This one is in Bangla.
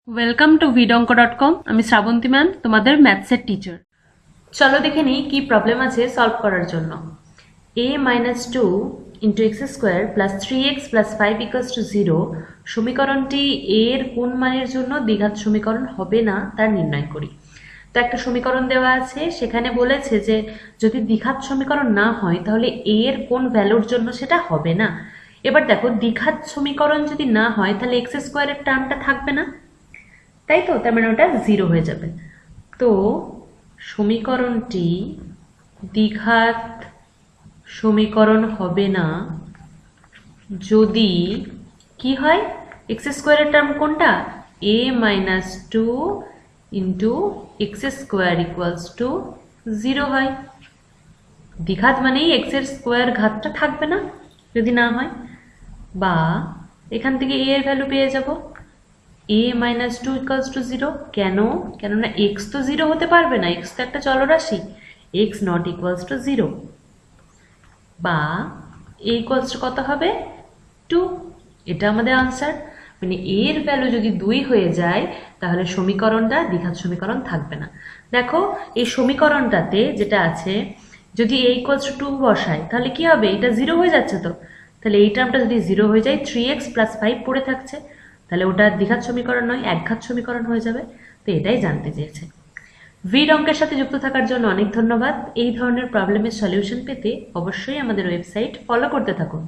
Welcome to vidonko.com। আমি শ্রাবন্তী ম্যাম, তোমাদের ম্যাথসের টিচার। চলো দেখে নিই কি প্রবলেম আছে সলভ করার জন্য। a minus two into x square plus 3x plus 5 equals to 0 সমীকরণটি a এর কোন মানের জন্য দ্বিঘাত সমীকরণ হবে না তা নির্ণয় করি। তো একটা সমীকরণ দেওয়া আছে, সেখানে বলেছে যে যদি দ্বিঘাত সমীকরণ না হয় তাহলে a এর কোন ভ্যালুর জন্য সেটা হবে না। এবার দেখো, দ্বিঘাত সমীকরণ যদি না হয় তাহলে এক্স স্কোয়ারের টার্মটা থাকবে না, তাই তো? তার মানে ওটা 0 হয়ে যাবে। তো সমীকরণটি দ্বিঘাত সমীকরণ হবে না যদি কি হয়, এক্স স্কোয়ারের টার্ম কোনটা, a minus two into x square equals to 0 হয়। দ্বিঘাত মানেই এক্স এর স্কোয়ার ঘাতটা থাকবে না যদি না হয়। বা এখান থেকে a এর ভ্যালু পেয়ে যাব a minus two equals to 0। কেননা এক্স তো 0 হতে পারবে না, এক্স তো একটা চলরাশি, এক্স নট ইকুয়ালস টু 0। বা a ইকুয়ালস টু কত হবে, 2। এটা আমাদের আনসার। মানে a এর ভ্যালু যদি 2 হয়ে যায় তাহলে সমীকরণটা দ্বিঘাত সমীকরণ থাকবে না। দেখো এই সমীকরণটাতে যেটা আছে, যদি a ইকুয়ালস টু 2 বসাই তাহলে কি হবে, এটা 0 হয়ে যাচ্ছে। তো তাহলে এই টার্মটা যদি 0 হয়ে যায়, 3x প্লাস 5 পড়ে থাকছে, তাহলে ওটা দ্বিঘাত সমীকরণ নয়, একঘাত সমীকরণ হয়ে যাবে। তো এটাই জানতে চেয়েছে। ভিড অঙ্কের সাথে যুক্ত থাকার জন্য অনেক ধন্যবাদ। এই ধরনের প্রবলেমের সলিউশন পেতে অবশ্যই আমাদের ওয়েবসাইট ফলো করতে থাকুন।